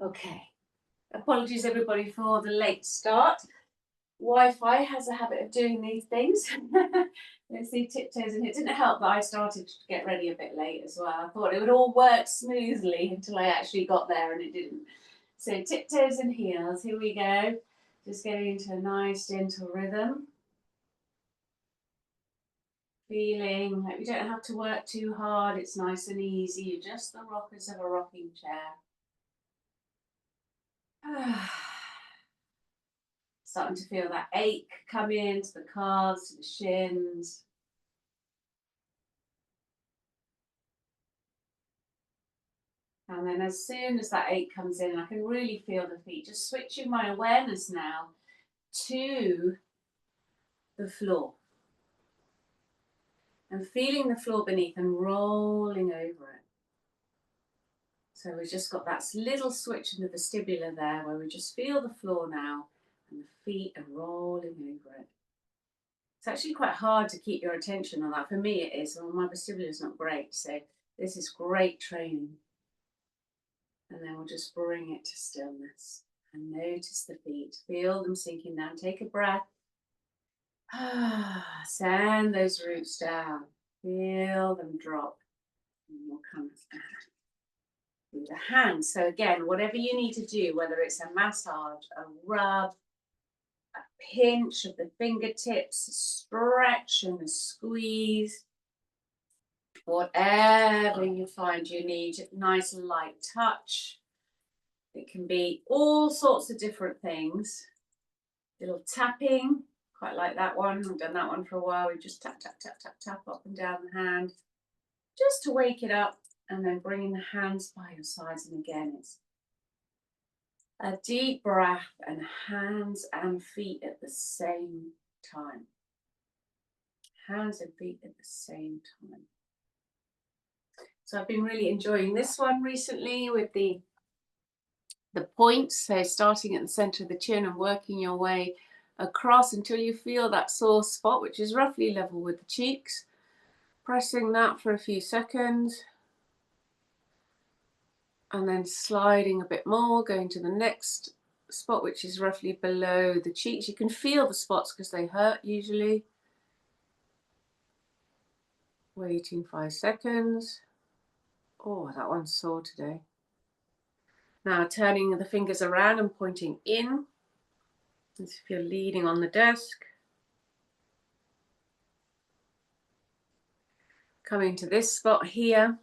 Okay. Apologies everybody for the late start. Wi-Fi has a habit of doing these things. Let's see, tiptoes in. It didn't help that I started to get ready a bit late as well. I thought it would all work smoothly until I actually got there and it didn't. So tiptoes and heels, here we go. Just getting into a nice gentle rhythm. Feeling like we don't have to work too hard. It's nice and easy. You're just the rockers of a rocking chair. Starting to feel that ache come into the calves, to the shins. And then as soon as that ache comes in, I can really feel the feet. Just switching my awareness now to the floor. And feeling the floor beneath and rolling over it. So we've just got that little switch in the vestibular there where we just feel the floor now and the feet are rolling over it. It's actually quite hard to keep your attention on that. For me it is. Well, my vestibular is not great, so this is great training. And then we'll just bring it to stillness and notice the feet. Feel them sinking down. Take a breath. Send those roots down. Feel them drop. And we'll come down with the hands. So again, whatever you need to do, whether it's a massage, a rub, a pinch of the fingertips, a stretch and a squeeze, whatever you find you need, nice light touch. It can be all sorts of different things. Little tapping, quite like that one. I've done that one for a while. We just tap, tap, tap, tap, tap up and down the hand, just to wake it up, and then bringing the hands by your sides. And again, it's a deep breath and hands and feet at the same time. Hands and feet at the same time. So I've been really enjoying this one recently with the points. So starting at the center of the chin and working your way across until you feel that sore spot, which is roughly level with the cheeks. Pressing that for a few seconds. And then sliding a bit more, going to the next spot, which is roughly below the cheeks. You can feel the spots because they hurt usually. Waiting 5 seconds. Oh, that one's sore today. Now turning the fingers around and pointing in, as if you're leaning on the desk. Coming to this spot here.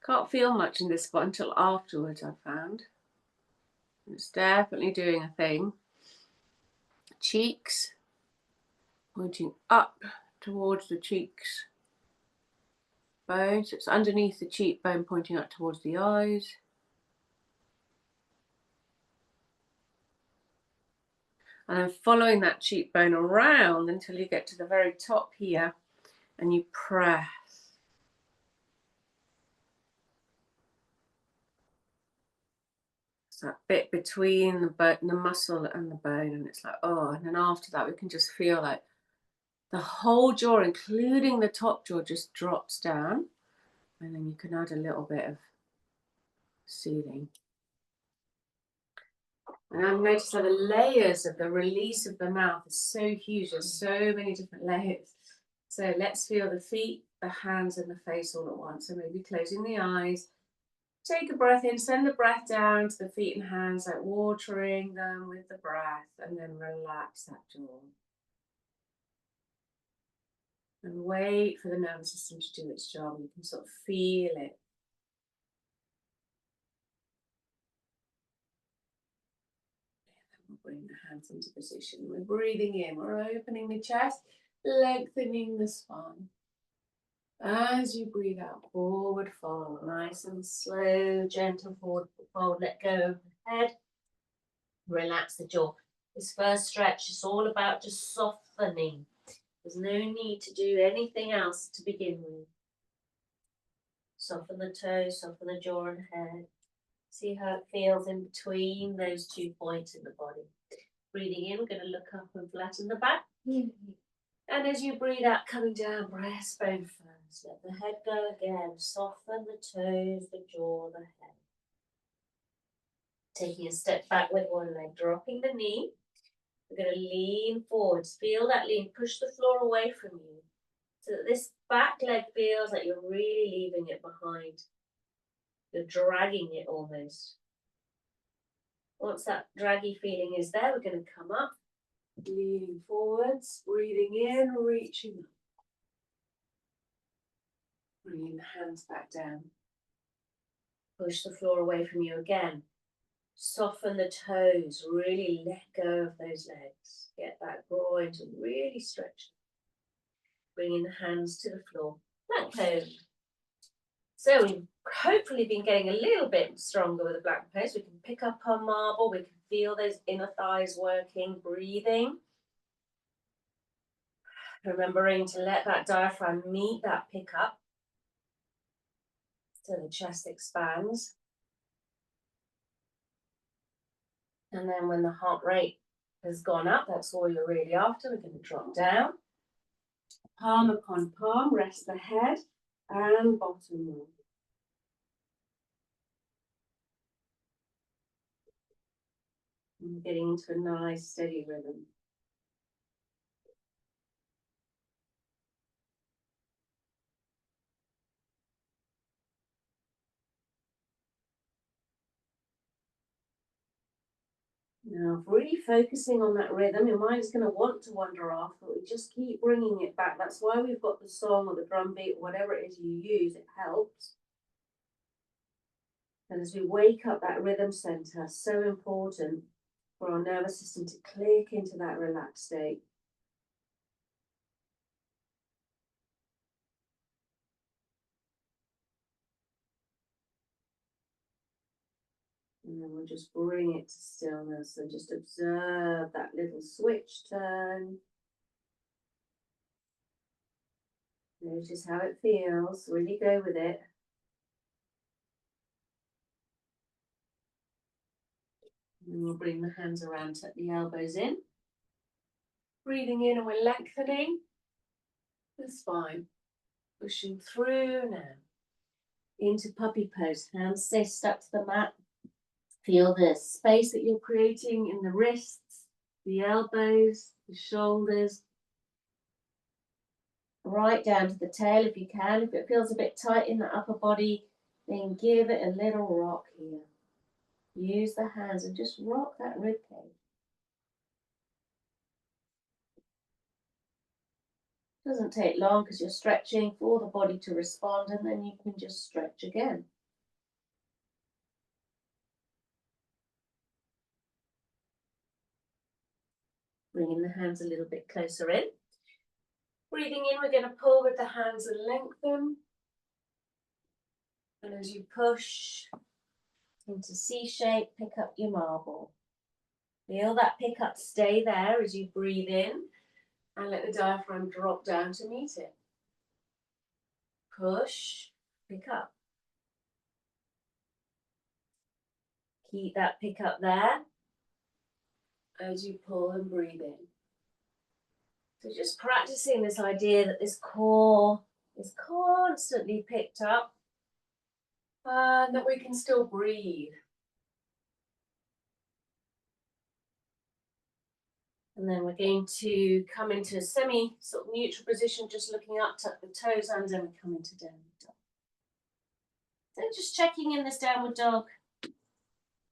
Can't feel much in this spot until afterwards, I've found. It's definitely doing a thing. Cheeks, pointing up towards the cheeks. Bone, so it's underneath the cheekbone, pointing up towards the eyes. And then following that cheekbone around until you get to the very top here, and you press. It's that bit between the muscle and the bone, and it's like, oh, and then after that we can just feel like the whole jaw, including the top jaw, just drops down. And then you can add a little bit of soothing. And I've noticed that the layers of the release of the mouth is so huge. There's so many different layers. So let's feel the feet, the hands, and the face all at once. So maybe closing the eyes. Take a breath in, send the breath down to the feet and hands, like watering them with the breath, and then relax that jaw. And wait for the nervous system to do its job. You can sort of feel it. We'll bring the hands into position. We're breathing in. We're opening the chest, lengthening the spine. As you breathe out, forward fold. Nice and slow, gentle forward fold. Let go of the head. Relax the jaw. This first stretch is all about just softening. There's no need to do anything else to begin with. Soften the toes, soften the jaw and head. See how it feels in between those 2 points in the body. Breathing in, we're going to look up and flatten the back. And as you breathe out, coming down, breastbone first. Let the head go again. Soften the toes, the jaw, the head. Taking a step back with one leg, dropping the knee. We're going to lean forwards. Feel that lean. Push the floor away from you. So that this back leg feels like you're really leaving it behind. You're dragging it almost. Once that draggy feeling is there, we're going to come up. Leaning forwards, breathing in, reaching up. Bringing the hands back down. Push the floor away from you again. Soften the toes, really let go of those legs. Get that groin to really stretch. Bringing the hands to the floor, plank pose. So we've hopefully been getting a little bit stronger with the plank pose. We can pick up our marble, we can feel those inner thighs working, breathing. Remembering to let that diaphragm meet that pickup. So the chest expands. And then when the heart rate has gone up, that's all you're really after. We're going to drop down. Palm upon palm, rest the head and bottom roll. And getting into a nice steady rhythm. Now, really focusing on that rhythm, your mind's going to want to wander off, but we just keep bringing it back. That's why we've got the song or the drum beat, whatever it is you use, it helps. And as we wake up that rhythm center, so important for our nervous system to click into that relaxed state. And then we'll just bring it to stillness and just observe that little switch turn. Notice how it feels, really go with it. And we'll bring the hands around, tuck the elbows in. Breathing in and we're lengthening the spine. Pushing through now. Into puppy pose. Hands stay stuck to the mat. Feel the space that you're creating in the wrists, the elbows, the shoulders. Right down to the tail if you can. If it feels a bit tight in the upper body, then give it a little rock here. Use the hands and just rock that rib cage. Doesn't take long because you're stretching for the body to respond, and then you can just stretch again. Bringing the hands a little bit closer in. Breathing in, we're going to pull with the hands and lengthen. And as you push into C shape, pick up your marble. Feel that pickup stay there as you breathe in and let the diaphragm drop down to meet it. Push, pick up. Keep that pickup there as you pull and breathe in. So just practicing this idea that this core is constantly picked up and that we can still breathe. And then we're going to come into a semi sort of neutral position, just looking up, tuck the toes and then we come into downward dog. So just checking in this downward dog,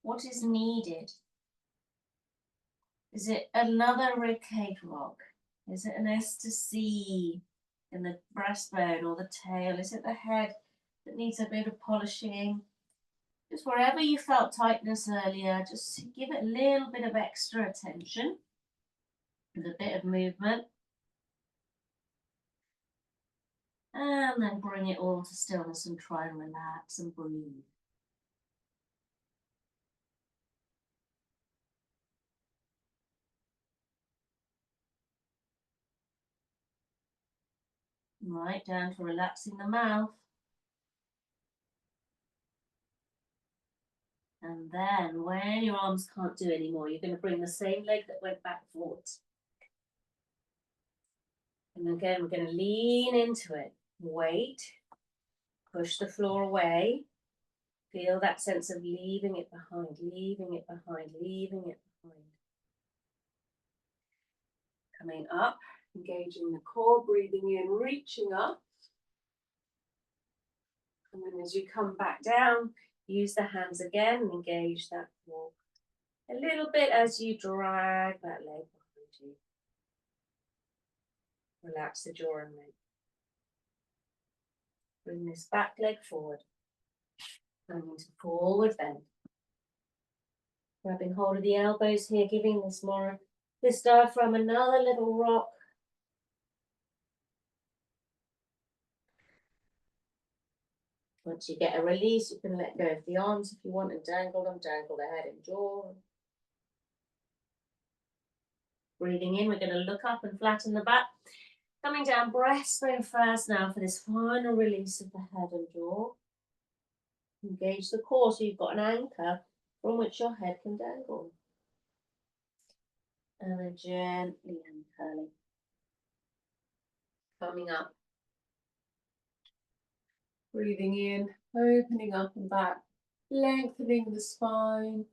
what is needed? Is it another ribcage rock? Is it an S to C in the breastbone or the tail? Is it the head that needs a bit of polishing? Just wherever you felt tightness earlier, just give it a little bit of extra attention with a bit of movement. And then bring it all to stillness and try and relax and breathe. Right, down to relaxing the mouth. And then when your arms can't do anymore, you're going to bring the same leg that went back forwards. And again, we're going to lean into it. Wait. Push the floor away. Feel that sense of leaving it behind, leaving it behind, leaving it behind. Coming up, engaging the core, breathing in, reaching up. And then as you come back down, use the hands again and engage that core. A little bit as you drag that leg behind you. Relax the jaw and neck. Bring this back leg forward. Coming into forward bend. Grabbing hold of the elbows here, giving this diaphragm another little rock. Once you get a release, you can let go of the arms if you want and dangle them, dangle the head and jaw. Breathing in, we're going to look up and flatten the back. Coming down, breastbone first now for this final release of the head and jaw. Engage the core so you've got an anchor from which your head can dangle. And then gently uncurling. Coming up. Breathing in, opening up and back, lengthening the spine.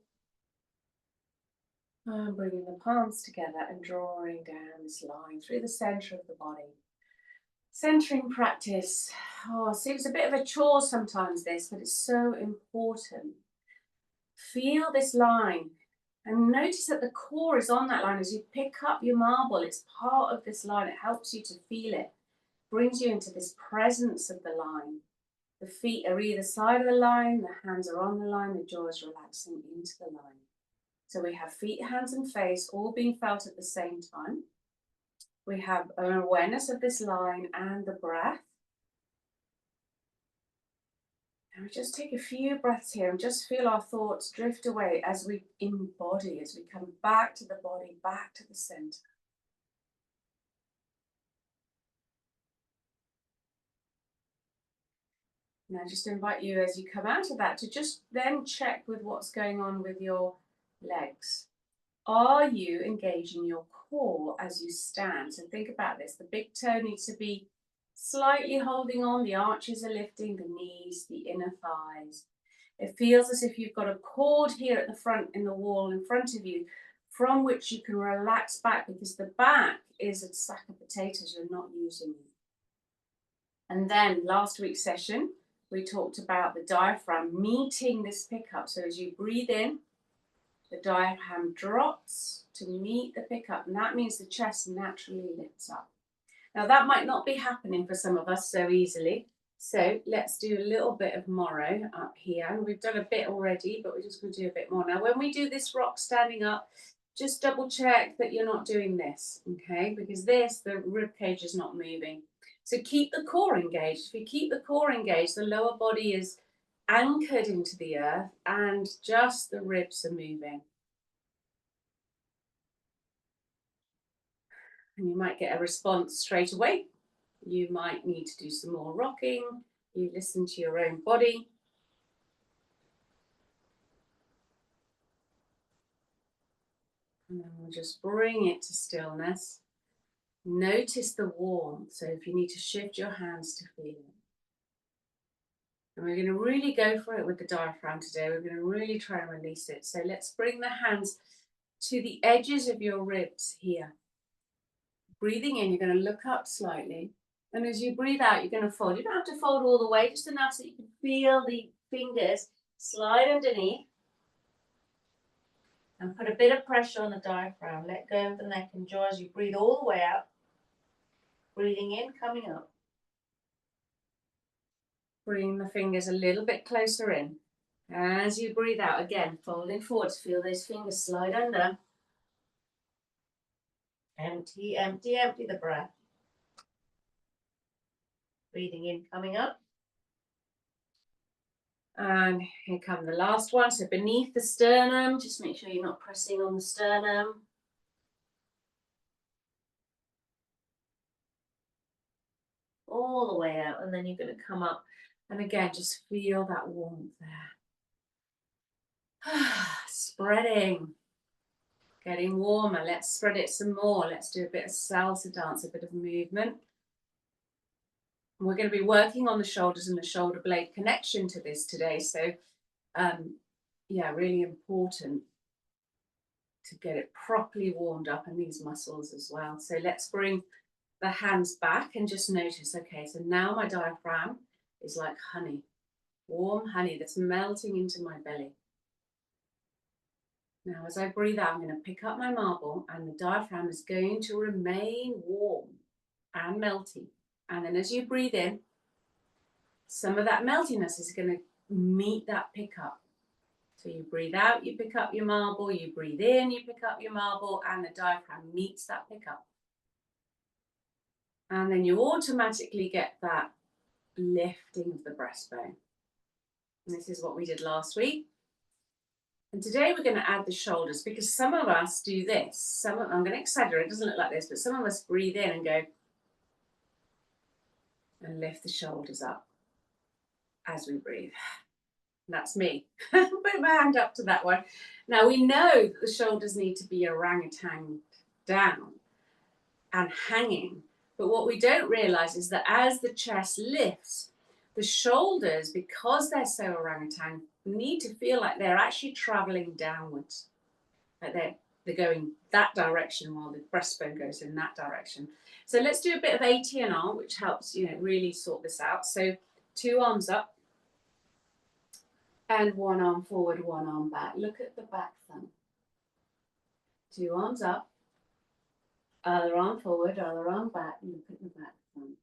And bringing the palms together and drawing down this line through the center of the body. Centering practice. Oh, seems a bit of a chore sometimes this, but it's so important. Feel this line and notice that the core is on that line. As you pick up your marble, it's part of this line. It helps you to feel it. Brings you into this presence of the line. The feet are either side of the line, the hands are on the line, the jaw is relaxing into the line. So we have feet, hands and face all being felt at the same time. We have an awareness of this line and the breath. And we just take a few breaths here and just feel our thoughts drift away as we embody, as we come back to the body, back to the center. Now just invite you as you come out of that to just then check with what's going on with your legs. Are you engaging your core as you stand? So think about this. The big toe needs to be slightly holding on. The arches are lifting, the knees, the inner thighs. It feels as if you've got a cord here at the front in the wall in front of you from which you can relax back because the back is a sack of potatoes you're not using. And then last week's session, we talked about the diaphragm meeting this pickup. So as you breathe in, the diaphragm drops to meet the pickup, and that means the chest naturally lifts up. Now that might not be happening for some of us so easily. So let's do a little bit of Morrow up here. We've done a bit already, but we're just going to do a bit more. Now when we do this rock standing up, just double check that you're not doing this, okay? Because the rib cage is not moving. So keep the core engaged. If you keep the core engaged, the lower body is anchored into the earth and just the ribs are moving. And you might get a response straight away. You might need to do some more rocking. You listen to your own body. And then we'll just bring it to stillness. Notice the warmth. So if you need to shift your hands to feel it. And we're going to really go for it with the diaphragm today. We're going to really try and release it. So let's bring the hands to the edges of your ribs here. Breathing in, you're going to look up slightly. And as you breathe out, you're going to fold. You don't have to fold all the way, just enough so you can feel the fingers slide underneath. And put a bit of pressure on the diaphragm. Let go of the neck and jaw as you breathe all the way out. Breathing in, coming up. Bring the fingers a little bit closer in. As you breathe out, again, folding forwards. Feel those fingers slide under. Empty, empty, empty the breath. Breathing in, coming up. And here come the last one. So beneath the sternum, just make sure you're not pressing on the sternum. All the way out, and then you're going to come up. And again, just feel that warmth there. Spreading. Getting warmer. Let's spread it some more. Let's do a bit of salsa dance, a bit of movement. And we're going to be working on the shoulders and the shoulder blade connection to this today. So yeah, really important to get it properly warmed up in these muscles as well. So let's bring the hands back and just notice, okay, so now my diaphragm is like honey, warm honey that's melting into my belly. Now, as I breathe out, I'm going to pick up my marble and the diaphragm is going to remain warm and melty. And then as you breathe in, some of that meltiness is going to meet that pickup. So you breathe out, you pick up your marble, you breathe in, you pick up your marble, and the diaphragm meets that pickup. And then you automatically get that lifting of the breastbone. And this is what we did last week. And today we're going to add the shoulders because some of us do this. I'm going to exaggerate, it doesn't look like this, but some of us breathe in and go and lift the shoulders up as we breathe. That's me. Put my hand up to that one. Now we know that the shoulders need to be orangutan down and hanging. But what we don't realize is that as the chest lifts, the shoulders, because they're so orangutan, need to feel like they're actually traveling downwards. Like they're going that direction while the breastbone goes in that direction. So let's do a bit of ATNR, which helps, really sort this out. So 2 arms up. And 1 arm forward, 1 arm back. Look at the back thumb. 2 arms up. Other arm forward, other arm back. Look at the back thumb.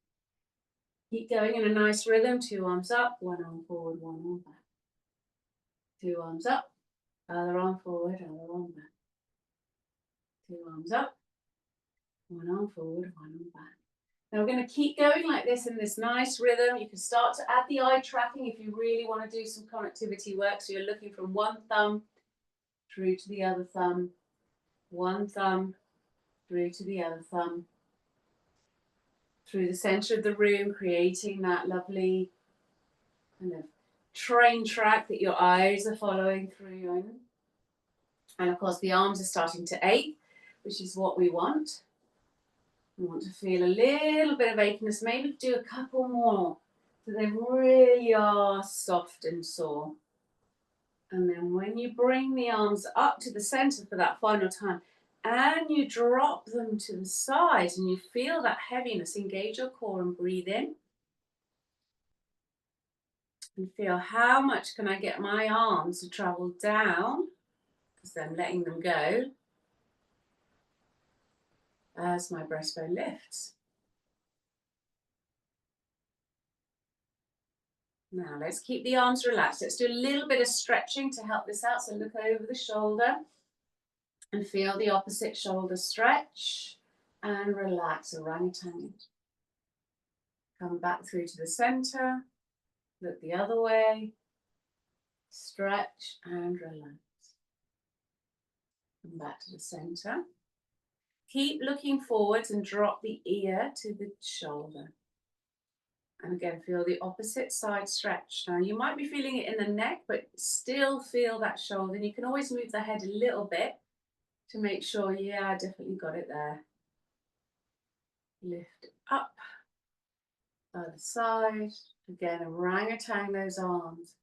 Keep going in a nice rhythm. 2 arms up, 1 arm forward, 1 arm back. 2 arms up. Other arm forward, other arm back. 2 arms up. 1 arm forward, 1 arm back. Now we're going to keep going like this in this nice rhythm. You can start to add the eye tracking if you really want to do some connectivity work. So you're looking from one thumb through to the other thumb, one thumb through to the other thumb, through the center of the room, creating that lovely kind of train track that your eyes are following through. And of course the arms are starting to ache, which is what we want. We want to feel a little bit of achiness, maybe do a couple more so they really are soft and sore. And then when you bring the arms up to the center for that final time, and you drop them to the side and you feel that heaviness, engage your core and breathe in. And feel how much can I get my arms to travel down, because I'm letting them go as my breastbone lifts. Now let's keep the arms relaxed. Let's do a little bit of stretching to help this out. So look over the shoulder and feel the opposite shoulder stretch and relax, orangutan. Come back through to the center, look the other way, stretch and relax. Come back to the center. Keep looking forwards and drop the ear to the shoulder. And again, feel the opposite side stretch. Now, you might be feeling it in the neck, but still feel that shoulder. And you can always move the head a little bit to make sure, yeah, I definitely got it there. Lift up, other side. Again, orangutan those arms.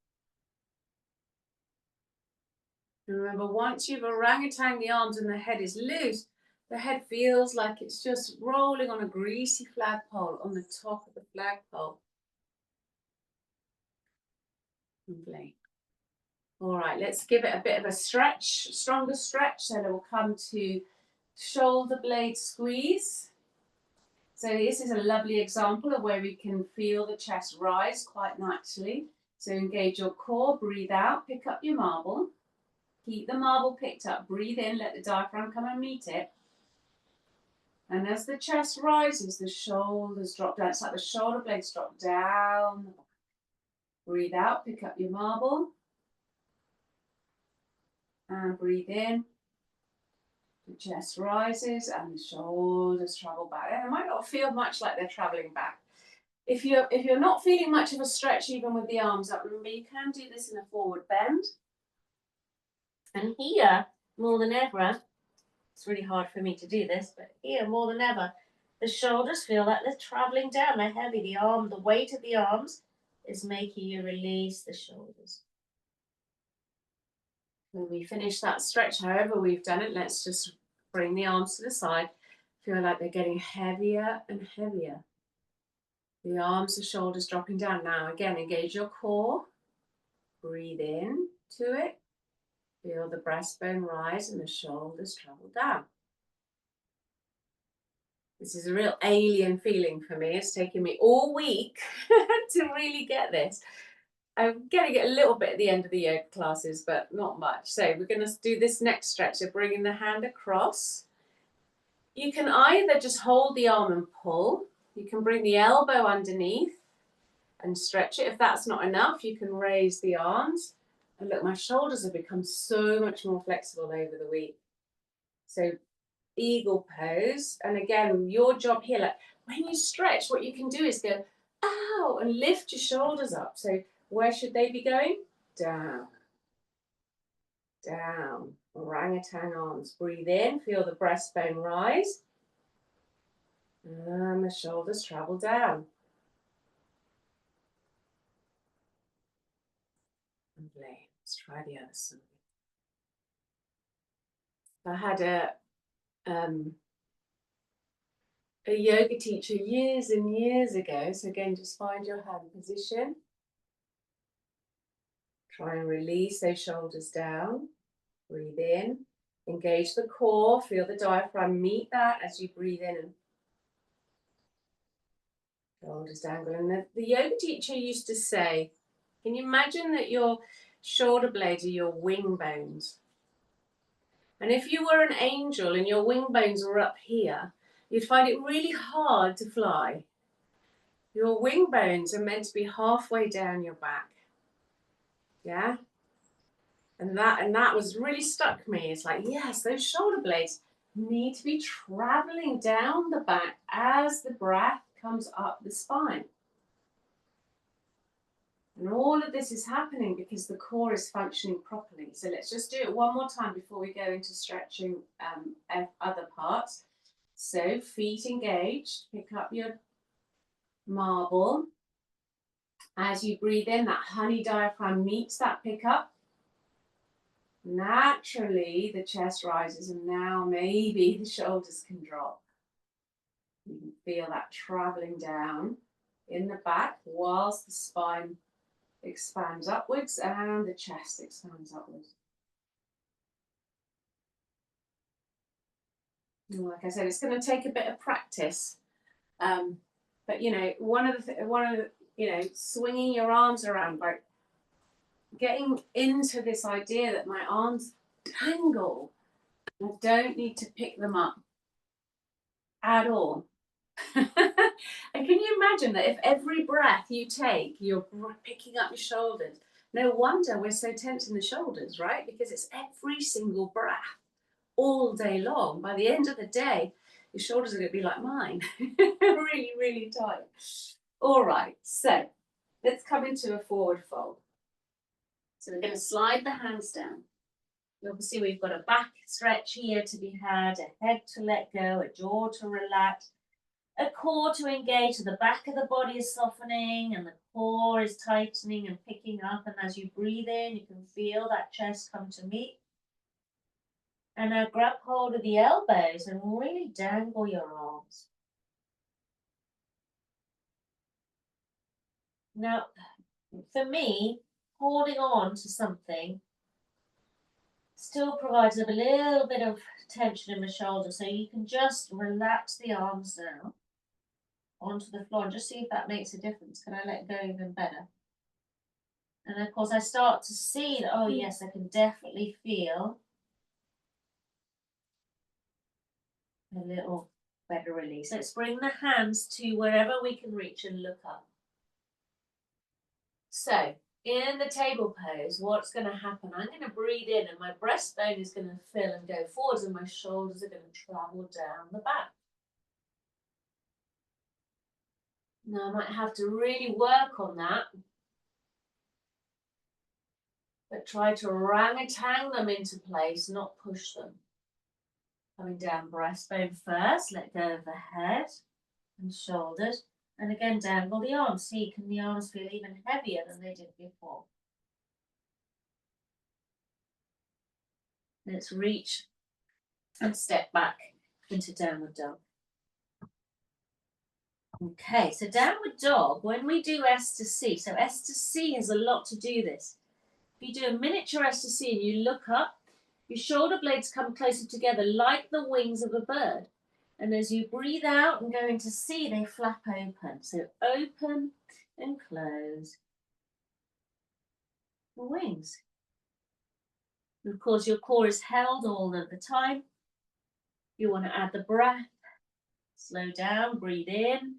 And remember, once you've orangutan the arms and the head is loose, the head feels like it's just rolling on a greasy flagpole on the top of the flagpole. Lovely. All right, let's give it a bit of a stretch, stronger stretch. So then we'll come to shoulder blade squeeze. So this is a lovely example of where we can feel the chest rise quite naturally. So engage your core, breathe out, pick up your marble. Keep the marble picked up, breathe in, let the diaphragm come and meet it. And as the chest rises, the shoulders drop down. It's like the shoulder blades drop down. Breathe out, pick up your marble. And breathe in. The chest rises and the shoulders travel back. And it might not feel much like they're traveling back. If you're not feeling much of a stretch even with the arms up, remember you can do this in a forward bend. And here, more than ever, it's really hard for me to do this, but here, more than ever, the shoulders feel like they're traveling down. They're heavy. The weight of the arms is making you release the shoulders. When we finish that stretch, however we've done it, let's just bring the arms to the side. Feel like they're getting heavier and heavier. The arms, the shoulders dropping down. Now again, engage your core. Breathe in to it. Feel the breastbone rise and the shoulders travel down. This is a real alien feeling for me. It's taken me all week to really get this. I'm getting it a little bit at the end of the yoga classes, but not much. So we're going to do this next stretch of bringing the hand across. You can either just hold the arm and pull. You can bring the elbow underneath and stretch it. If that's not enough, you can raise the arms. And look, my shoulders have become so much more flexible over the week. So eagle pose. And again, your job here, like when you stretch, what you can do is go, ow, and lift your shoulders up. So where should they be going? Down. Down. Orangutan arms. Breathe in, feel the breastbone rise. And the shoulders travel down. Lovely. Let's try the other side. I had a yoga teacher years and years ago. So again, just find your hand position. Try and release those shoulders down. Breathe in. Engage the core. Feel the diaphragm meet that as you breathe in and shoulders dangle. And the yoga teacher used to say, can you imagine that your shoulder blades are your wing bones? And if you were an angel and your wing bones were up here, you'd find it really hard to fly. Your wing bones are meant to be halfway down your back. Yeah? And that was really stuck me. It's like, yes, those shoulder blades need to be traveling down the back as the breath comes up the spine. And all of this is happening because the core is functioning properly. So let's just do it one more time before we go into stretching other parts. So feet engaged, pick up your marble. As you breathe in, that honey diaphragm meets that pickup. Naturally, the chest rises, and now maybe the shoulders can drop. You can feel that traveling down in the back whilst the spine expands upwards and the chest expands upwards. And like I said, it's going to take a bit of practice, but you know, one of the swinging your arms around, like getting into this idea that my arms dangle. I don't need to pick them up at all. And can you imagine that if every breath you take, you're picking up your shoulders? No wonder we're so tense in the shoulders, right? Because it's every single breath all day long. By the end of the day, your shoulders are going to be like mine, really, really tight. All right, so let's come into a forward fold. So we're going to slide the hands down. Obviously, we've got a back stretch here to be had, a head to let go, a jaw to relax, a core to engage. So the back of the body is softening and the core is tightening and picking up. And as you breathe in, you can feel that chest come to meet. And now grab hold of the elbows and really dangle your arms. Now, for me, holding on to something still provides a little bit of tension in the shoulder, so you can just relax the arms now onto the floor and just see if that makes a difference. Can I let go even better? And of course I start to see that, oh yes, I can definitely feel a little better release. Let's bring the hands to wherever we can reach and look up. So in the table pose, what's going to happen? I'm going to breathe in and my breastbone is going to fill and go forwards and my shoulders are going to travel down the back. Now I might have to really work on that, but try to orangutan them into place, not push them. Coming down breastbone first, let go of the head and shoulders, and again dangle the arms. See, can the arms feel even heavier than they did before? Let's reach and step back into downward dog. Okay, so downward dog, when we do S to C, so S to C has a lot to do this. If you do a miniature S to C and you look up, your shoulder blades come closer together like the wings of a bird. And as you breathe out and go into C, they flap open. So open and close the wings. And of course, your core is held all of the time. You want to add the breath. Slow down, breathe in.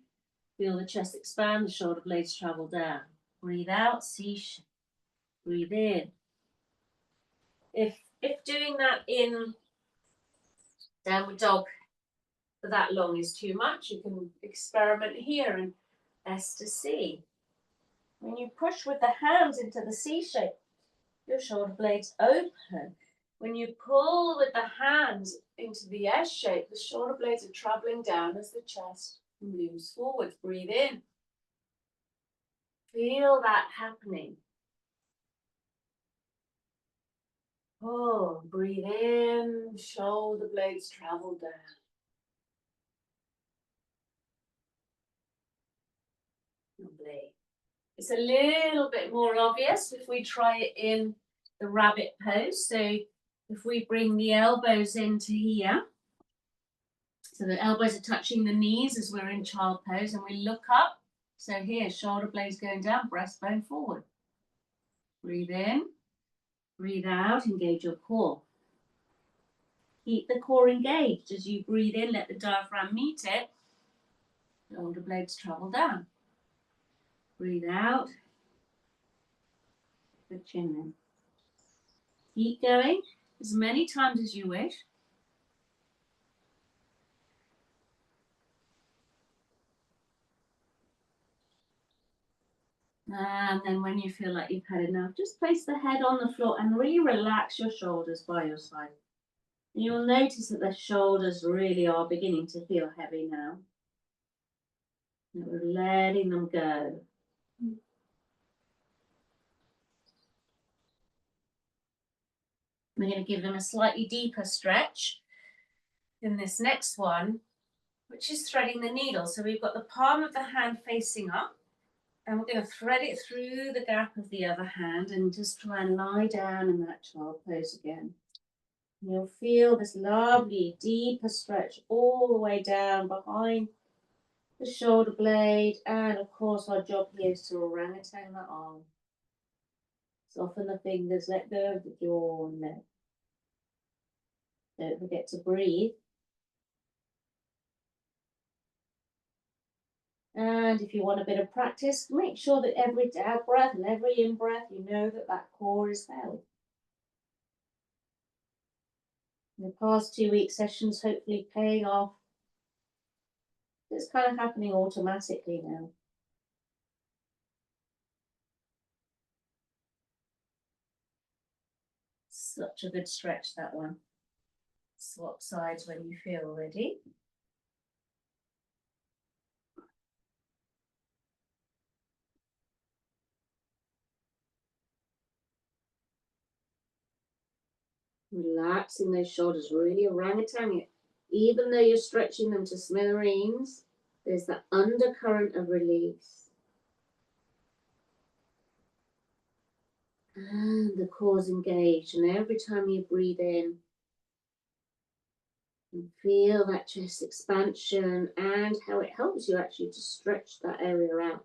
Feel the chest expand, the shoulder blades travel down. Breathe out, C shape. Breathe in. If doing that in downward dog for that long is too much, you can experiment here and S to C. When you push with the hands into the C shape, your shoulder blades open. When you pull with the hands into the S shape, the shoulder blades are traveling down as the chest moves forwards. Breathe in. Feel that happening. Oh, breathe in, shoulder blades travel down. Lovely. It's a little bit more obvious if we try it in the rabbit pose. So if we bring the elbows into here, so the elbows are touching the knees as we're in child pose, and we look up. So here, shoulder blades going down, breastbone forward. Breathe in, breathe out, engage your core. Keep the core engaged. As you breathe in, let the diaphragm meet it. Shoulder blades travel down. Breathe out. The chin in. Keep going as many times as you wish. And then when you feel like you've had enough, just place the head on the floor and really relax your shoulders by your side. And you'll notice that the shoulders really are beginning to feel heavy now. And we're letting them go. We're going to give them a slightly deeper stretch in this next one, which is threading the needle. So we've got the palm of the hand facing up, and we're going to thread it through the gap of the other hand and just try and lie down in that child pose again. You'll feel this lovely deeper stretch all the way down behind the shoulder blade, and of course our job here is to orangutan the arm. Soften the fingers, let go of the jaw and neck. Don't forget to breathe. And if you want a bit of practice, make sure that every out breath and every in breath, you know that that core is held. In the past 2-week sessions, hopefully paying off. It's kind of happening automatically now. Such a good stretch, that one. Swap sides when you feel ready. Relaxing those shoulders, really orangutan it. Even though you're stretching them to smithereens, there's that undercurrent of release. And the core's engaged, and every time you breathe in, you feel that chest expansion and how it helps you actually to stretch that area out.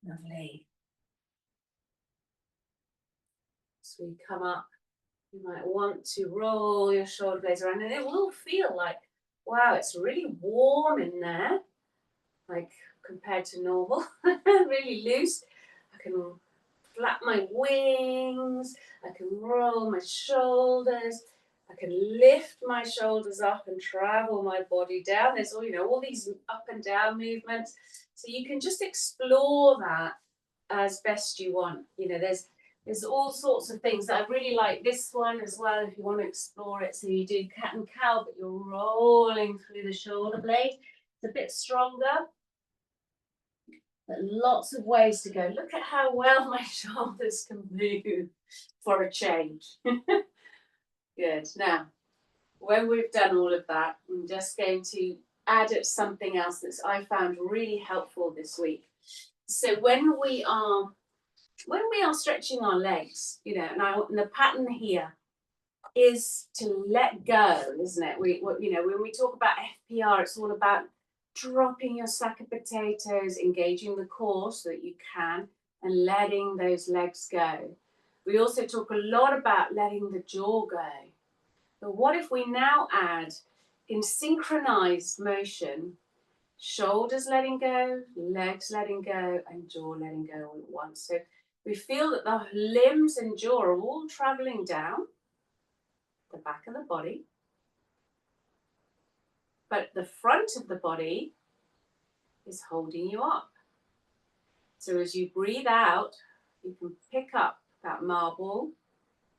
Lovely. So we come up, you might want to roll your shoulder blades around, and it will feel like, wow, it's really warm in there, like compared to normal, really loose. I can flap my wings, I can roll my shoulders, I can lift my shoulders up and travel my body down. There's all these up and down movements. So you can just explore that as best you want. There's all sorts of things. I really like this one as well if you want to explore it. So you do cat and cow, but you're rolling through the shoulder blade. It's a bit stronger. But lots of ways to go. Look at how well my shoulders can move for a change. Good. Now, when we've done all of that, I'm just going to add something else that I found really helpful this week. So when we are stretching our legs, you know, and the pattern here is to let go, isn't it? You know, when we talk about FPR, it's all about dropping your sack of potatoes, engaging the core so that you can, and letting those legs go. We also talk a lot about letting the jaw go. But what if we now add, in synchronized motion, shoulders letting go, legs letting go, and jaw letting go all at once? So we feel that the limbs and jaw are all traveling down the back of the body, but the front of the body is holding you up. So as you breathe out, you can pick up that marble,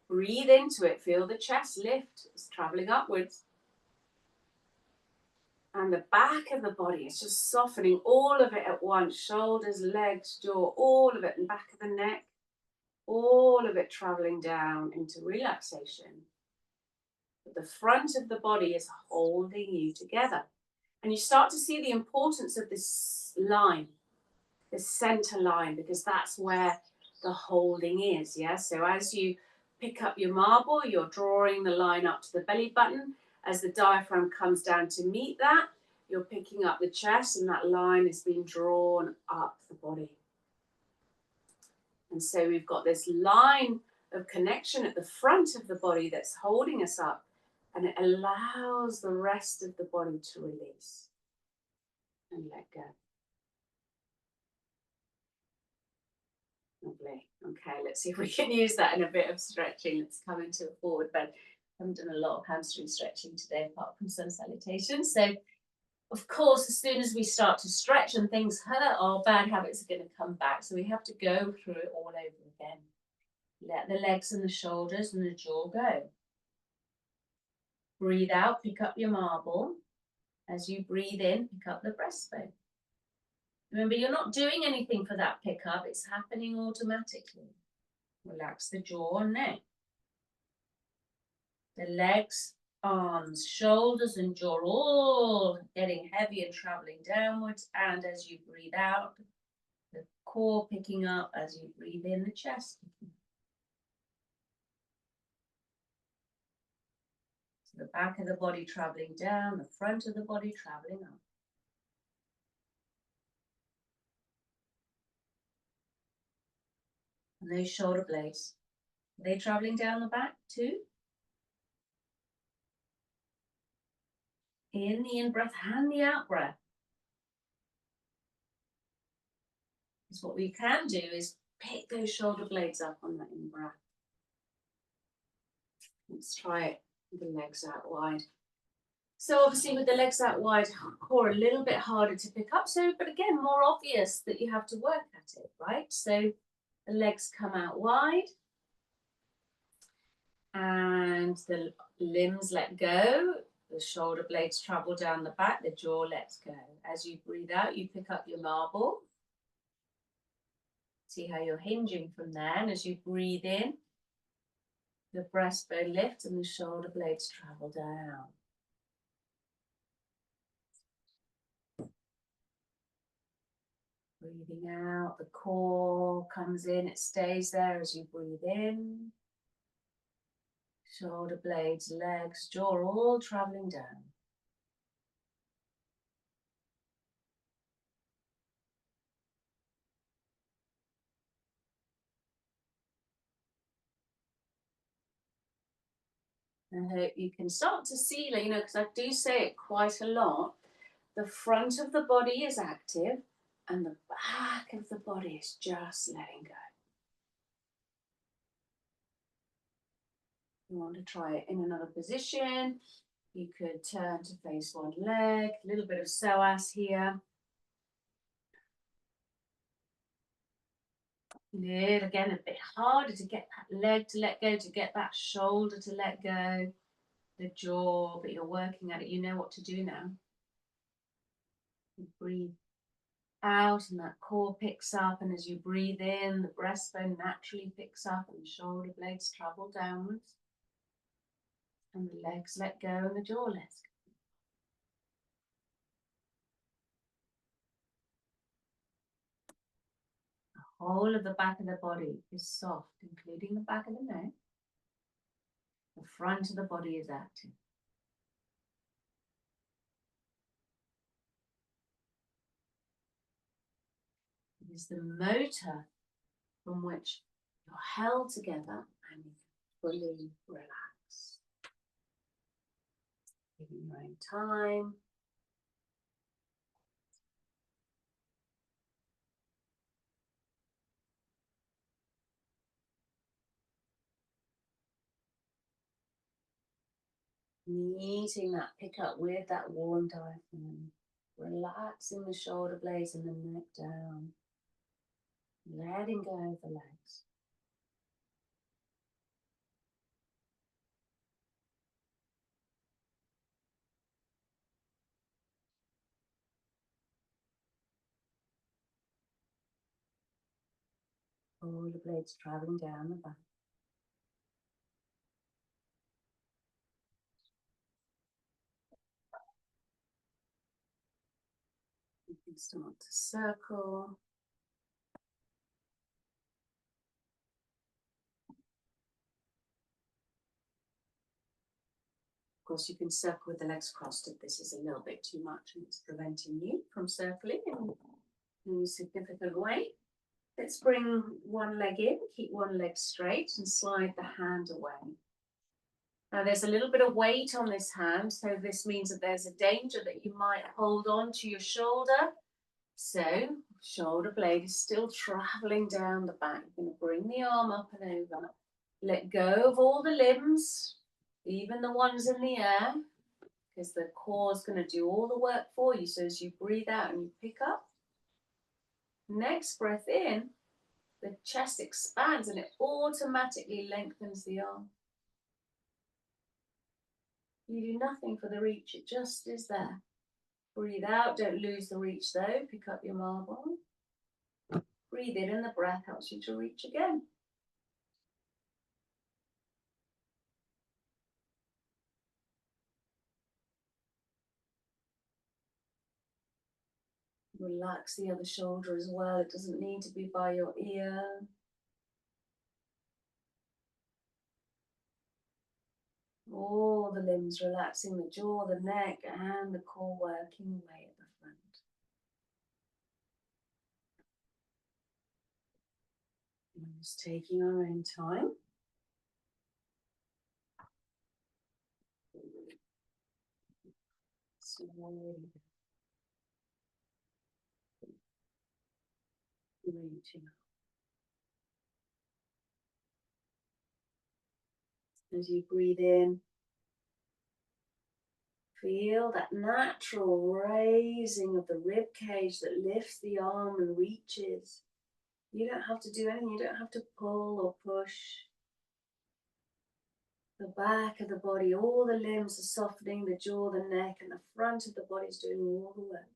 breathe into it, feel the chest lift, it's traveling upwards. And the back of the body is just softening, all of it at once, shoulders, legs, jaw, all of it, and back of the neck, all of it traveling down into relaxation. But the front of the body is holding you together. And you start to see the importance of this line, this center line, because that's where the holding is, yeah? So as you pick up your marble, you're drawing the line up to the belly button. As the diaphragm comes down to meet that, you're picking up the chest, and that line is being drawn up the body. And so we've got this line of connection at the front of the body that's holding us up, and it allows the rest of the body to release and let go. Lovely. Okay, let's see if we can use that in a bit of stretching. Let's come into a forward bend. I haven't done a lot of hamstring stretching today, apart from sun salutations. So, of course, as soon as we start to stretch and things hurt, our bad habits are going to come back. So we have to go through it all over again. Let the legs and the shoulders and the jaw go. Breathe out, pick up your marble. As you breathe in, pick up the breastbone. Remember, you're not doing anything for that pickup. It's happening automatically. Relax the jaw and neck. The legs, arms, shoulders, and jaw all getting heavy and traveling downwards. And as you breathe out, the core picking up. As you breathe in, the chest picking up. So the back of the body traveling down, the front of the body traveling up. And those shoulder blades, are they traveling down the back too? In the in-breath and the out-breath. Because what we can do is pick those shoulder blades up on that in-breath. Let's try it with the legs out wide. So obviously with the legs out wide, core a little bit harder to pick up. So, but again, more obvious that you have to work at it, right? So the legs come out wide. And the limbs let go. The shoulder blades travel down the back. The jaw lets go. As you breathe out, you pick up your marble. See how you're hinging from there. And as you breathe in, the breastbone lifts and the shoulder blades travel down. Breathing out, the core comes in, it stays there as you breathe in. Shoulder blades, legs, jaw all traveling down. I hope you can start to see, you know, because I do say it quite a lot. The front of the body is active and the back of the body is just letting go. You want to try it in another position. You could turn to face one leg, a little bit of psoas here. Good, again, a bit harder to get that leg to let go, to get that shoulder to let go, the jaw, but you're working at it. You know what to do now. Breathe out and that core picks up, and as you breathe in, the breastbone naturally picks up and the shoulder blades travel downwards. And the legs let go and the jaw lets go. The whole of the back of the body is soft, including the back of the neck. The front of the body is active. It is the motor from which you're held together and you fully relax. Giving your own time. Meeting that pickup with that warm diaphragm. Relaxing the shoulder blades and the neck down. Letting go of the legs. All the blades traveling down the back. You can start to circle. Of course, you can circle with the legs crossed if this is a little bit too much and it's preventing you from circling in a significant way. Let's bring one leg in, keep one leg straight and slide the hand away. Now there's a little bit of weight on this hand, so this means that there's a danger that you might hold on to your shoulder. So shoulder blade is still traveling down the back. You're going to bring the arm up and over. Let go of all the limbs, even the ones in the air, because the core is going to do all the work for you. So as you breathe out and you pick up, next breath in, the chest expands and it automatically lengthens the arm. You do nothing for the reach, it just is there. Breathe out, don't lose the reach though, pick up your marble. Breathe in and the breath helps you to reach again. Relax the other shoulder as well, it doesn't need to be by your ear. All the limbs relaxing, the jaw, the neck, and the core working away at the front. And just taking our own time. Slowly reaching up. As you breathe in, feel that natural raising of the rib cage that lifts the arm and reaches. You don't have to do anything, you don't have to pull or push. The back of the body, all the limbs are softening, the jaw, the neck, and the front of the body is doing all the work.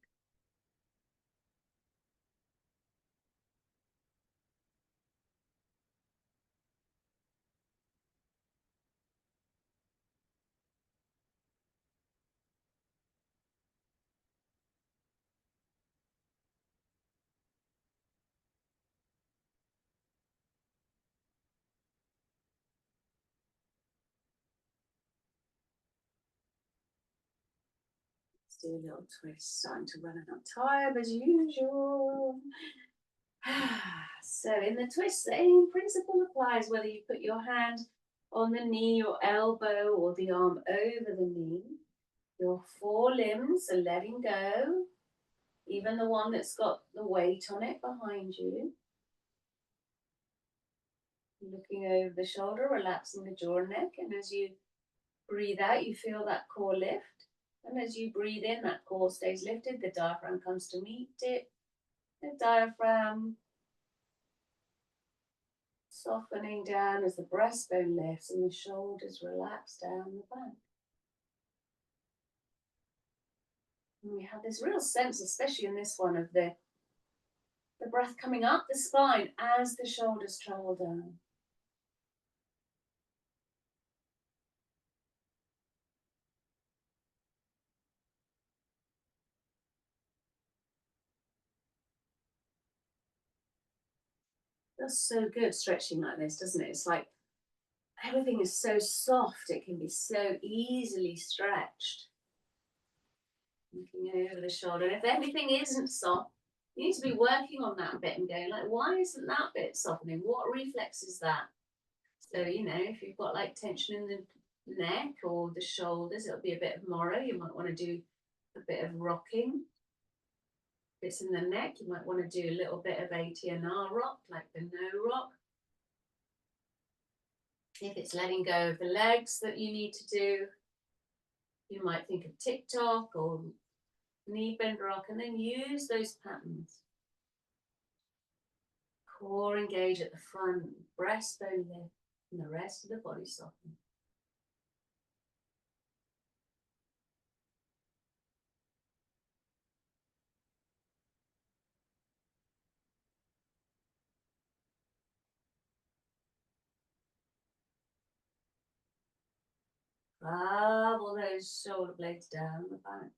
Let's do a little twist, starting to run out of time as usual. So in the twist, the same principle applies whether you put your hand on the knee or elbow or the arm over the knee. Your four limbs are letting go, even the one that's got the weight on it behind you. Looking over the shoulder, relaxing the jaw and neck, and as you breathe out, you feel that core lift. And as you breathe in, that core stays lifted, the diaphragm comes to meet it. The diaphragm softening down as the breastbone lifts and the shoulders relax down the back. And we have this real sense, especially in this one, of the The breath coming up the spine as the shoulders travel down. Feels so good stretching like this, doesn't it? It's like everything is so soft, it can be so easily stretched. Looking over the shoulder. And if everything isn't soft, you need to be working on that bit and going like, why isn't that bit softening? What reflex is that? So, you know, if you've got like tension in the neck or the shoulders, it'll be a bit of Moro. You might want to do a bit of rocking. If it's in the neck, you might want to do a little bit of ATNR rock, like the no rock. If it's letting go of the legs that you need to do, you might think of TikTok or knee bend rock, and then use those patterns. Core engage at the front, breastbone lift, and the rest of the body soften. Bubble those shoulder blades down the back.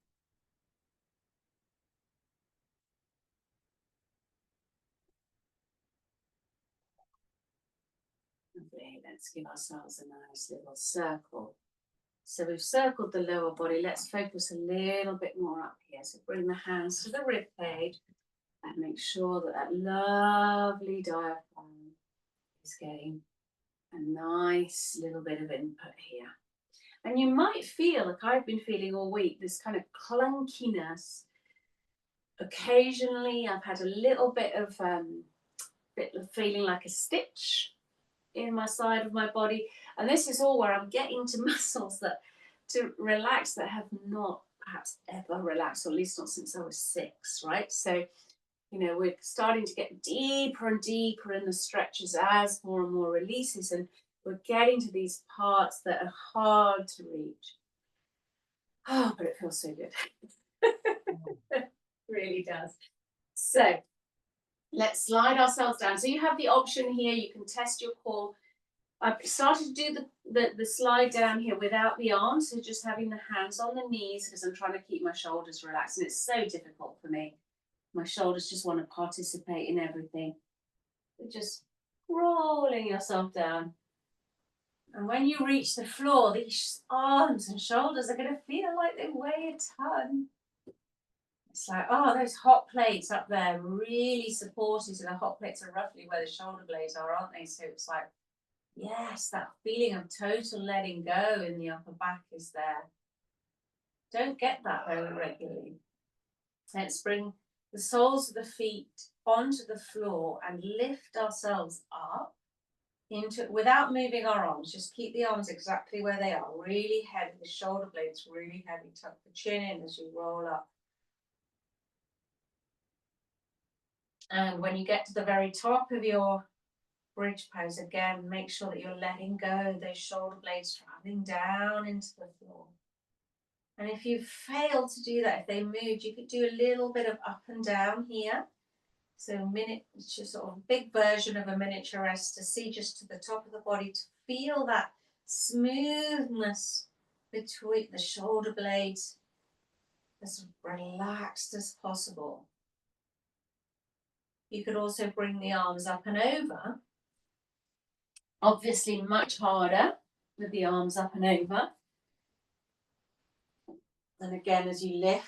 Lovely. Let's give ourselves a nice little circle. So we've circled the lower body. Let's focus a little bit more up here. So bring the hands to the rib cage and make sure that that lovely diaphragm is getting a nice little bit of input here. And you might feel, like I've been feeling all week, this kind of clunkiness. Occasionally, I've had a little bit of feeling like a stitch in my side of my body. And this is all where I'm getting to muscles that to relax that have not perhaps ever relaxed, or at least not since I was 6, right? So, you know, we're starting to get deeper and deeper in the stretches as more and more releases, and we're getting to these parts that are hard to reach. Oh, but it feels so good. It really does. So let's slide ourselves down. So you have the option here, you can test your core. I've started to do the slide down here without the arms, so just having the hands on the knees, because I'm trying to keep my shoulders relaxed, and it's so difficult for me. My shoulders just want to participate in everything. But just rolling yourself down. And when you reach the floor, these arms and shoulders are going to feel like they weigh a ton. It's like, oh, those hot plates up there really supported. So the hot plates are roughly where the shoulder blades are, aren't they? So it's like, yes, that feeling of total letting go in the upper back is there. Don't get that very regularly. Let's bring the soles of the feet onto the floor and lift ourselves up into, without moving our arms. Just keep the arms exactly where they are, really heavy, the shoulder blades really heavy. Tuck the chin in as you roll up. And when you get to the very top of your bridge pose, again, make sure that you're letting go of those shoulder blades traveling down into the floor. And if you fail to do that, if they moved, you could do a little bit of up and down here. So just sort of big version of a miniature rest, to see just to the top of the body, to feel that smoothness between the shoulder blades, as relaxed as possible. You could also bring the arms up and over. Obviously much harder with the arms up and over. And again, as you lift,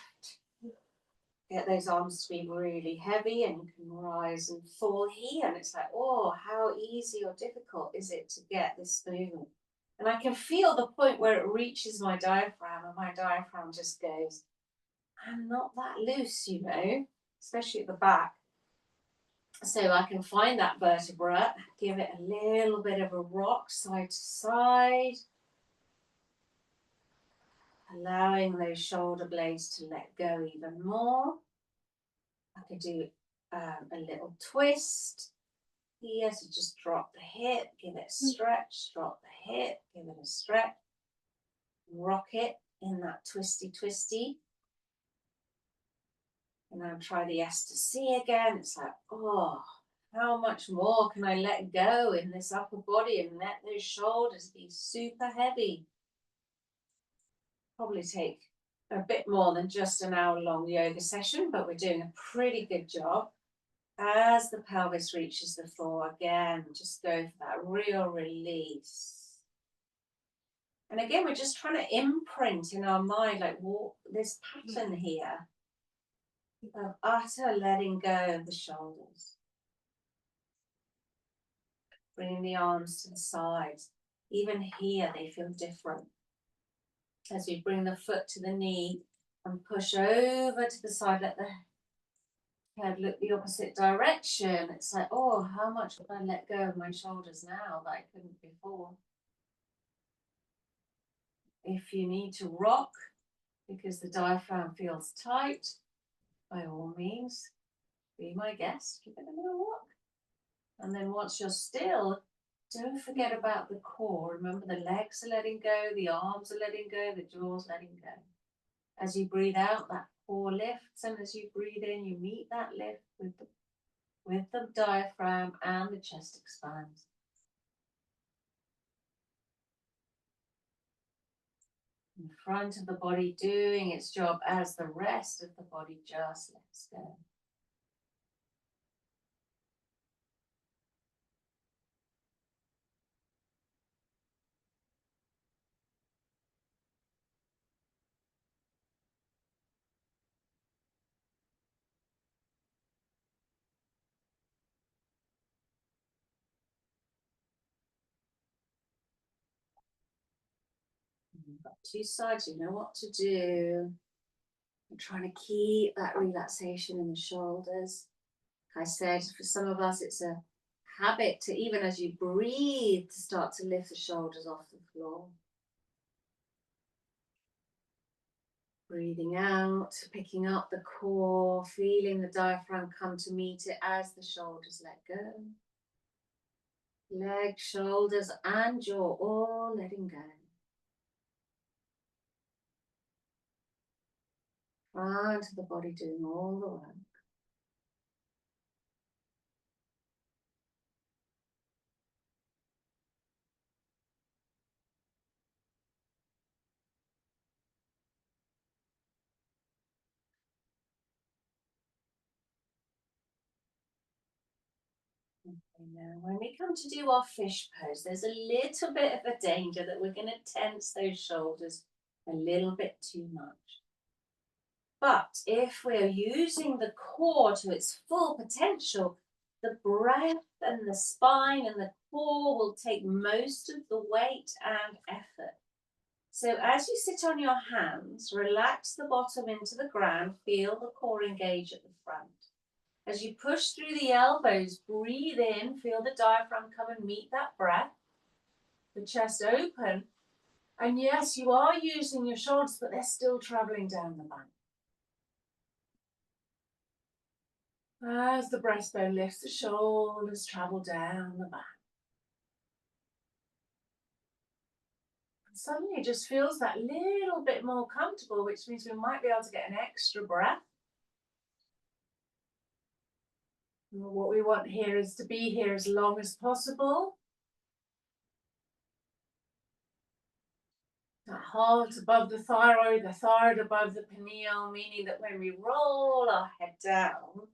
get those arms to be really heavy, and you can rise and fall here. And it's like, oh, how easy or difficult is it to get this movement? And I can feel the point where it reaches my diaphragm, and my diaphragm just goes, I'm not that loose, you know, especially at the back. So I can find that vertebra, give it a little bit of a rock side to side, allowing those shoulder blades to let go even more. I could do a little twist here, so just drop the hip, give it a stretch, drop the hip, give it a stretch, rock it in that twisty. And now try the S to C again. It's like, oh, how much more can I let go in this upper body and let those shoulders be super heavy? Probably take a bit more than just an hour-long yoga session, but we're doing a pretty good job. As the pelvis reaches the floor, again, just go for that real release. And again, we're just trying to imprint in our mind, like this pattern here of utter letting go of the shoulders. Bringing the arms to the sides. Even here, they feel different. As you bring the foot to the knee and push over to the side, let the head look the opposite direction. It's like, oh, how much would I let go of my shoulders now that I couldn't before? If you need to rock because the diaphragm feels tight, by all means, be my guest, give it a little rock. And then once you're still, don't forget about the core. Remember, the legs are letting go, the arms are letting go, the jaw's letting go. As you breathe out, that core lifts, and as you breathe in, you meet that lift with the diaphragm, and the chest expands. The front of the body doing its job as the rest of the body just lets go. You've got two sides, you know what to do. I'm trying to keep that relaxation in the shoulders. Like I said, for some of us, it's a habit to, even as you breathe, to start to lift the shoulders off the floor. Breathing out, picking up the core, feeling the diaphragm come to meet it as the shoulders let go. Legs, shoulders, and jaw all letting go. Front of the body doing all the work. Okay, now when we come to do our fish pose, there's a little bit of a danger that we're going to tense those shoulders a little bit too much. But if we're using the core to its full potential, the breath and the spine and the core will take most of the weight and effort. So as you sit on your hands, relax the bottom into the ground, feel the core engage at the front. As you push through the elbows, breathe in, feel the diaphragm come and meet that breath. The chest open. And yes, you are using your shoulders, but they're still traveling down the back. As the breastbone lifts, the shoulders travel down the back. And suddenly it just feels that little bit more comfortable, which means we might be able to get an extra breath. What we want here is to be here as long as possible. The heart above the thyroid above the pineal, meaning that when we roll our head down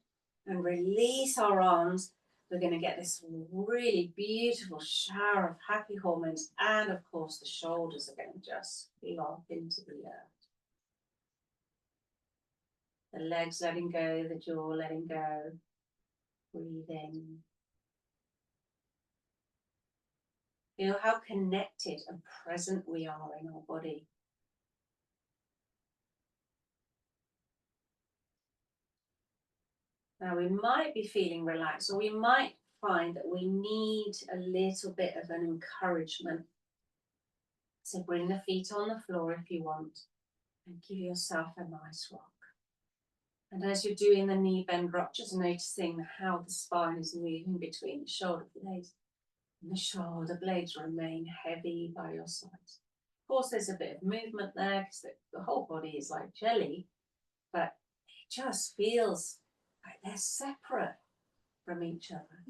and release our arms, we're going to get this really beautiful shower of happy hormones. And of course, the shoulders are going to just flop into the earth. The legs letting go, the jaw letting go. Breathe in. Feel how connected and present we are in our body. Now we might be feeling relaxed, or we might find that we need a little bit of an encouragement. So bring the feet on the floor if you want, and give yourself a nice rock. And as you're doing the knee bend rock, just noticing how the spine is moving between the shoulder blades. And the shoulder blades remain heavy by your sides. Of course, there's a bit of movement there because the whole body is like jelly, but just feels like they're separate from each other.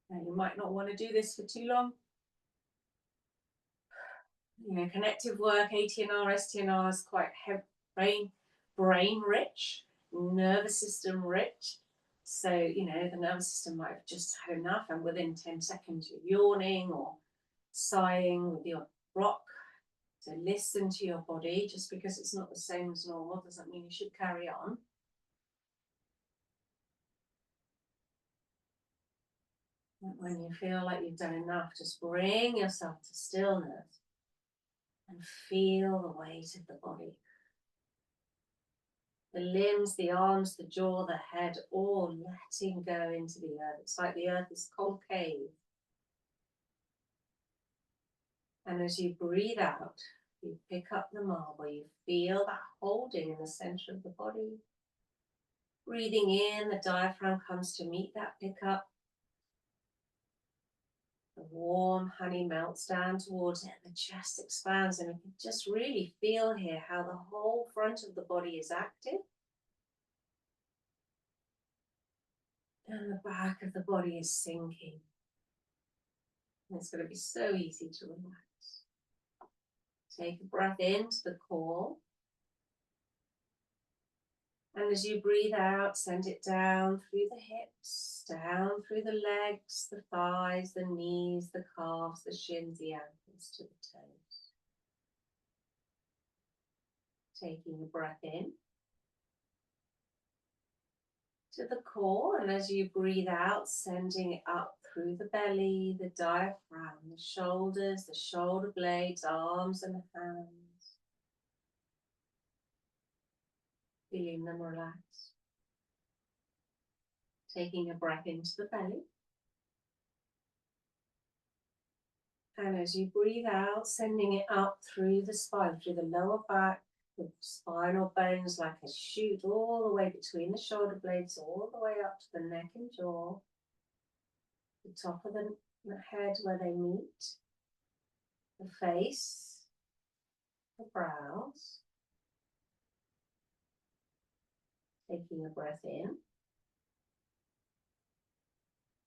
Now, you might not want to do this for too long. You know, connective work, ATNR, STNR is quite brain rich, nervous system rich. So, you know, the nervous system might have just had enough, and within 10 seconds you're yawning or sighing with your rock. So listen to your body. Just because it's not the same as normal doesn't mean you should carry on. When you feel like you've done enough, just bring yourself to stillness and feel the weight of the body. The limbs, the arms, the jaw, the head, all letting go into the earth. It's like the earth is concave. And as you breathe out, you pick up the marble, you feel that holding in the center of the body. Breathing in, the diaphragm comes to meet that pickup. The warm honey melts down towards it, and the chest expands, and you can just really feel here how the whole front of the body is active. And the back of the body is sinking. And it's going to be so easy to relax. Take a breath into the core. And as you breathe out, send it down through the hips, down through the legs, the thighs, the knees, the calves, the shins, the ankles to the toes. Taking a breath in to the core, and as you breathe out, sending it up through the belly, the diaphragm, the shoulders, the shoulder blades, arms and hands. Feeling them relax. Taking a breath into the belly. And as you breathe out, sending it up through the spine, through the lower back, the spinal bones like a chute all the way between the shoulder blades, all the way up to the neck and jaw, the top of the head where they meet, the face, the brows. Taking a breath in.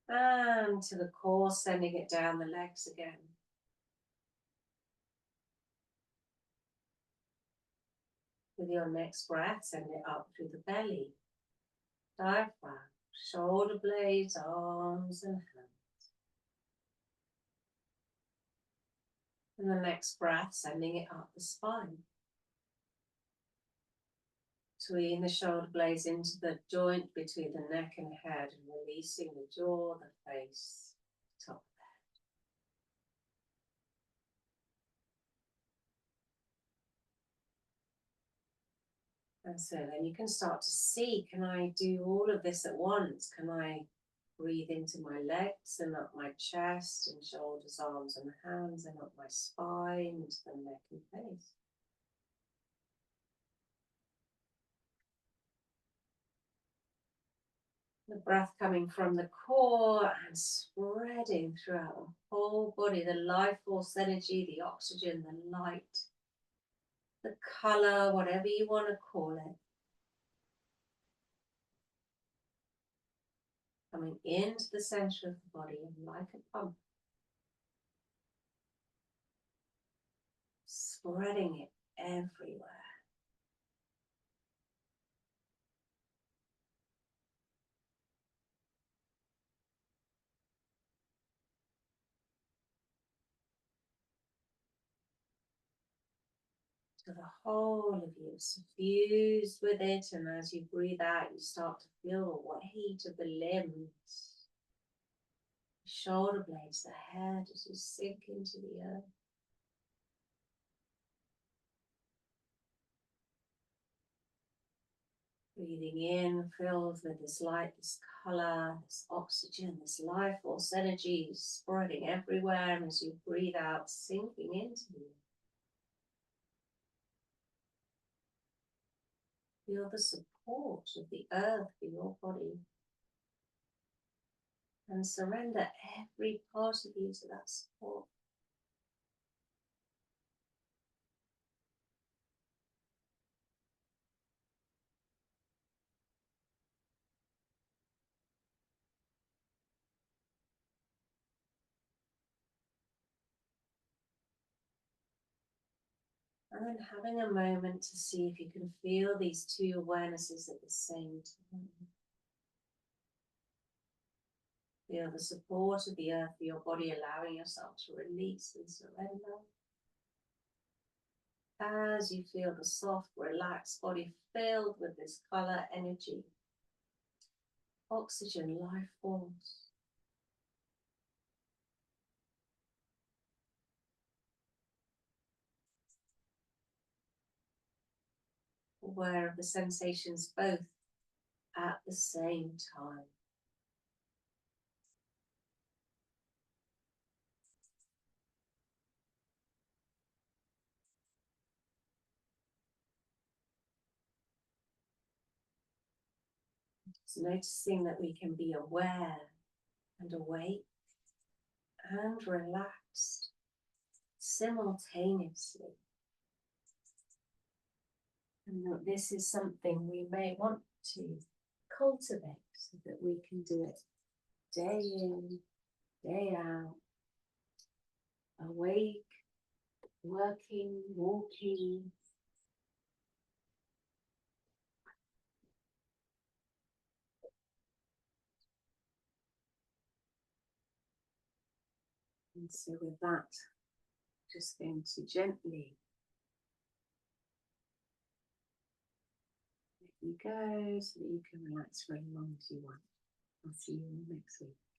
And to the core, sending it down the legs again. With your next breath, send it up through the belly, diaphragm, shoulder blades, arms and hands. And the next breath, sending it up the spine. Between the shoulder blades into the joint between the neck and head, and releasing the jaw, the face, the top of the head. And so then you can start to see, can I do all of this at once? Can I breathe into my legs and up my chest and shoulders, arms and hands, and up my spine, into the neck and face? The breath coming from the core and spreading throughout the whole body, the life force energy, the oxygen, the light, the color, whatever you want to call it. Coming into the center of the body and like a pump. Spreading it everywhere. So the whole of you suffused with it, and as you breathe out, you start to feel the weight of the limbs, the shoulder blades, the head as you sink into the earth. Breathing in, filled with this light, this color, this oxygen, this life force energy spreading everywhere, and as you breathe out, sinking into the earth. Feel the support of the earth for your body. And surrender every part of you to that support. And then having a moment to see if you can feel these two awarenesses at the same time. Feel the support of the earth for your body, allowing yourself to release and surrender. As you feel the soft, relaxed body filled with this color energy, oxygen, life force. Aware of the sensations both at the same time. So noticing that we can be aware and awake and relaxed simultaneously. And that this is something we may want to cultivate so that we can do it day in, day out, awake, working, walking. And so with that, just going to gently let you go so that you can relax for as long as you want. I'll see you next week.